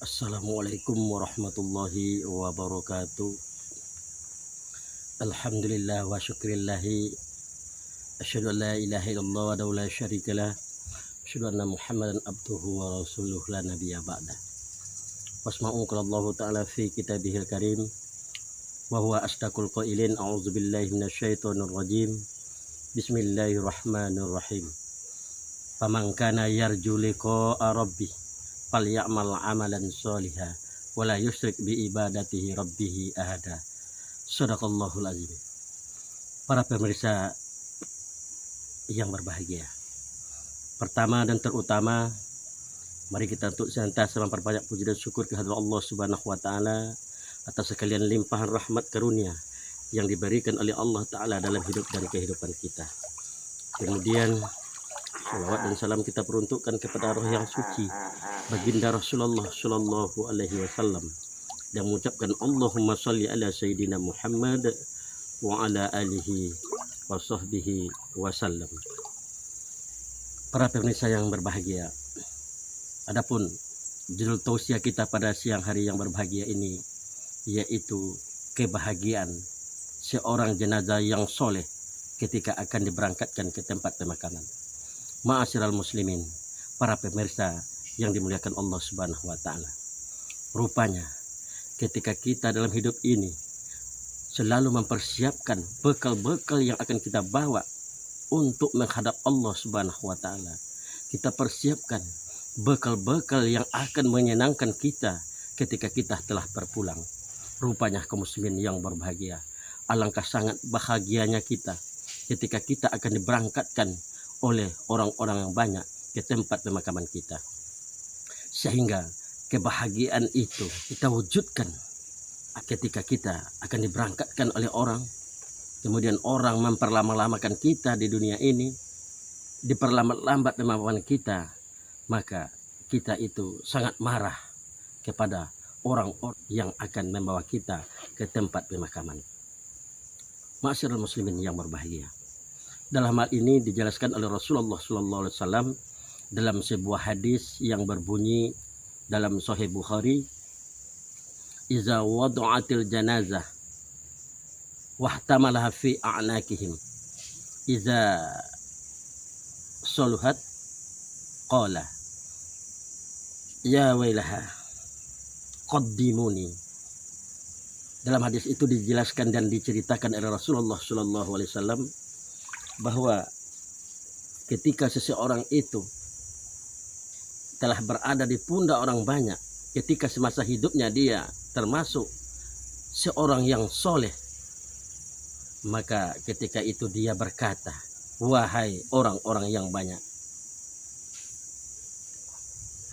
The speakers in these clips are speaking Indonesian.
Assalamualaikum warahmatullahi wabarakatuh. Alhamdulillah wa syukrillahi. Asyhadu an la ilaha illallah wa la syarikalah. Asyhadu anna Muhammadan abduhu wa rasuluh la nabiyya ba'da. Wasma'u qala Allah ta'ala fi kitabihil karim wa huwa asdaqul qailin. A'udzubillahi minasyaitonir rajim. Bismillahirrahmanirrahim. Faman kana yarju liqa'a rabbih falyamal amalan sholiha wala yusyrik bi ibadatihi rabbih ahada. Shadaqallahul azim. Para pemirsa yang berbahagia, pertama dan terutama, mari kita untuk senantiasa memperbanyak puji dan syukur kehadirat Allah Subhanahu wa taala atas sekalian limpahan rahmat karunia yang diberikan oleh Allah taala dalam hidup dan kehidupan kita. Kemudian salawat dan salam kita peruntukkan kepada roh yang suci baginda Rasulullah Shallallahu Alaihi Wasallam dan mengucapkan Allahumma sholli ala Sayyidina Muhammad wa ala alihi wa sahbihi wasallam. Para pemirsa yang berbahagia, adapun judul tausiah kita pada siang hari yang berbahagia ini yaitu kebahagiaan seorang jenazah yang soleh ketika akan diberangkatkan ke tempat pemakaman. Ma'asyiral muslimin, para pemirsa yang dimuliakan Allah Subhanahu wa taala. Rupanya ketika kita dalam hidup ini selalu mempersiapkan bekal-bekal yang akan kita bawa untuk menghadap Allah Subhanahu wa taala. Kita persiapkan bekal-bekal yang akan menyenangkan kita ketika kita telah berpulang. Rupanya kaum muslimin yang berbahagia, alangkah sangat bahagianya kita ketika kita akan diberangkatkan oleh orang-orang yang banyak ke tempat pemakaman kita, sehingga kebahagiaan itu kita wujudkan ketika kita akan diberangkatkan oleh orang, kemudian orang memperlama-lamakan kita di dunia ini, diperlambat-lambat pemakaman kita, maka kita itu sangat marah kepada orang-orang yang akan membawa kita ke tempat pemakaman. Ma'asyiral muslimin yang berbahagia, dalam hal ini dijelaskan oleh Rasulullah SAW dalam sebuah hadis yang berbunyi dalam Sahih Bukhari, "Iza wada'atil janazah wahtamalaha fi a'nakihim, iza soluhat qala ya wailaha qaddimuni." Dalam hadis itu dijelaskan dan diceritakan oleh Rasulullah SAW bahwa ketika seseorang itu telah berada di pundak orang banyak, ketika semasa hidupnya dia termasuk seorang yang soleh, maka ketika itu dia berkata, "Wahai orang-orang yang banyak,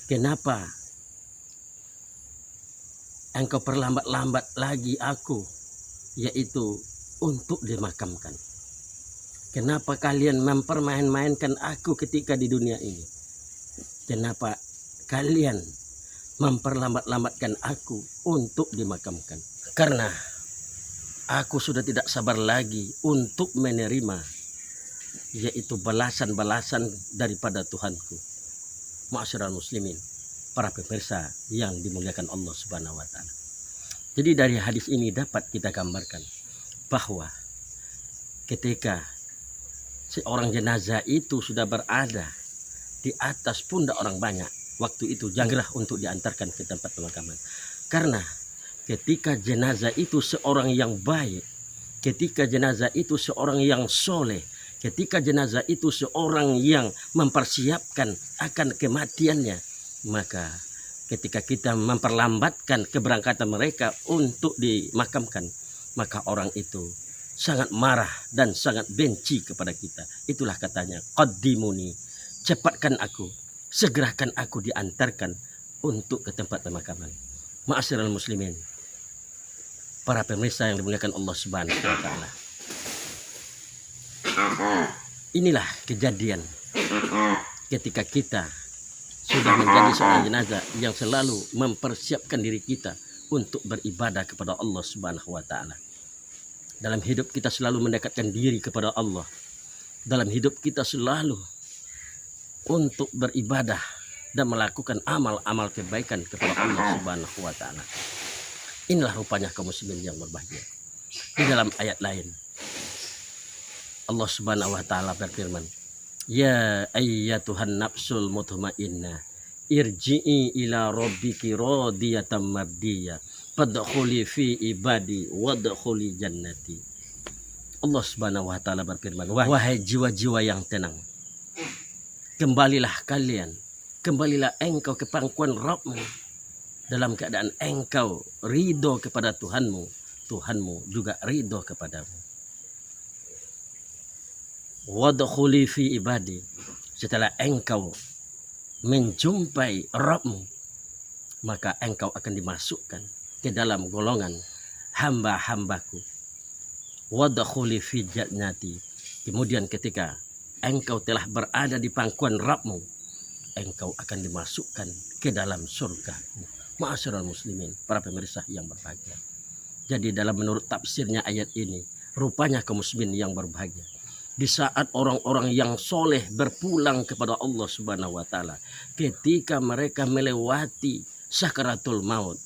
kenapa engkau perlambat-lambat lagi aku, yaitu untuk dimakamkan? Kenapa kalian mempermain-mainkan aku ketika di dunia ini? Kenapa kalian memperlambat-lambatkan aku untuk dimakamkan? Karena aku sudah tidak sabar lagi untuk menerima, yaitu balasan-balasan daripada Tuhanku." Ma'asyiral muslimin, para pemirsa yang dimuliakan Allah Subhanahu wa taala. Jadi dari hadis ini dapat kita gambarkan bahwa ketika seorang jenazah itu sudah berada di atas pundak orang banyak, waktu itu janganlah untuk diantarkan ke tempat pemakaman. Karena ketika jenazah itu seorang yang baik, ketika jenazah itu seorang yang soleh, ketika jenazah itu seorang yang mempersiapkan akan kematiannya, maka ketika kita memperlambatkan keberangkatan mereka untuk dimakamkan, maka orang itu sangat marah dan sangat benci kepada kita. Itulah katanya, qaddimuni, cepatkan aku, segerakan aku diantarkan untuk ke tempat pemakaman. Ma'asyiral muslimin, para pemirsa yang dimuliakan Allah Subhanahu wa taala. Inilah kejadian ketika kita sudah menjadi seorang jenazah yang selalu mempersiapkan diri kita untuk beribadah kepada Allah Subhanahu wa taala. Dalam hidup kita selalu mendekatkan diri kepada Allah. Dalam hidup kita selalu untuk beribadah dan melakukan amal-amal kebaikan kepada Allah Subhanahu wa taala. Inilah rupanya kaum muslimin yang berbahagia. Di dalam ayat lain Allah Subhanahu wa taala berfirman, "Ya ayyatuhan nafsul mutmainnah, irji'i ila rabbiki radiyatan mardiyah, fadkhuli fi ibadi wadkhuli jannati." Allah Subhanahu wa taala berfirman, wahai jiwa-jiwa yang tenang, kembalilah kalian, kembalilah engkau ke pangkuan Rabbmu dalam keadaan engkau ridho kepada Tuhanmu, Tuhanmu juga ridho kepadamu. Wadkhuli fi ibadi, setelah engkau menjumpai Rabbmu, maka engkau akan dimasukkan ke dalam golongan hamba-hambaku. Wadkhuli fi jannati, kemudian ketika engkau telah berada di pangkuan Rabbmu, engkau akan dimasukkan ke dalam surga. Ma'asyiral muslimin, para pemirsa yang berbahagia. Jadi dalam menurut tafsirnya ayat ini, rupanya kaum muslimin yang berbahagia di saat orang-orang yang soleh berpulang kepada Allah Subhanahu wa taala, ketika mereka melewati sakaratul maut,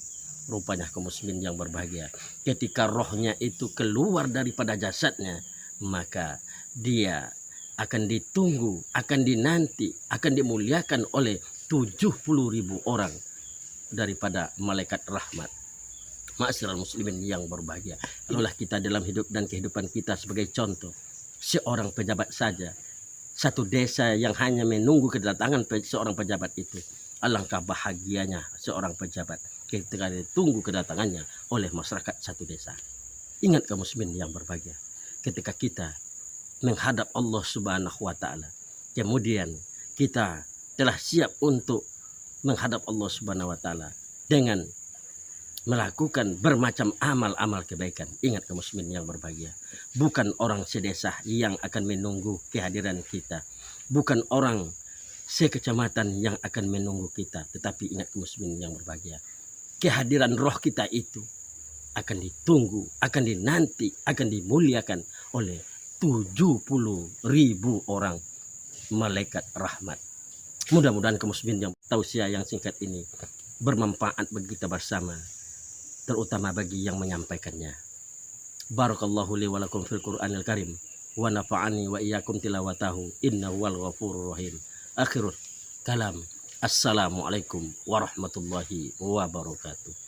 rupanya kaum muslimin yang berbahagia ketika rohnya itu keluar daripada jasadnya, maka dia akan ditunggu, akan dinanti, akan dimuliakan oleh 70.000 orang daripada malaikat rahmat. Ma'asyiral muslimin yang berbahagia, lalulah kita dalam hidup dan kehidupan kita sebagai contoh, seorang pejabat saja, satu desa yang hanya menunggu kedatangan seorang pejabat itu, alangkah bahagianya seorang pejabat ketika ditunggu kedatangannya oleh masyarakat satu desa. Ingat kaum muslimin yang berbahagia, ketika kita menghadap Allah Subhanahu wa taala, kemudian kita telah siap untuk menghadap Allah Subhanahu wa taala dengan melakukan bermacam amal-amal kebaikan. Ingat kaum muslimin yang berbahagia, bukan orang sedesa yang akan menunggu kehadiran kita, bukan orang sekecamatan yang akan menunggu kita, tetapi ingat kaum muslimin yang berbahagia, kehadiran roh kita itu akan ditunggu, akan dinanti, akan dimuliakan oleh 70.000 orang malaikat rahmat. Mudah-mudahan kaum muslimin yang tausiah yang singkat ini bermanfaat bagi kita bersama, terutama bagi yang menyampaikannya. Barakallahu li wa lakum fil Qur'anil Karim wa nafa'ani wa iyyakum tilawatahu innahu wal ghafurur rahim. Akhirul kalam. Assalamualaikum warahmatullahi wabarakatuh.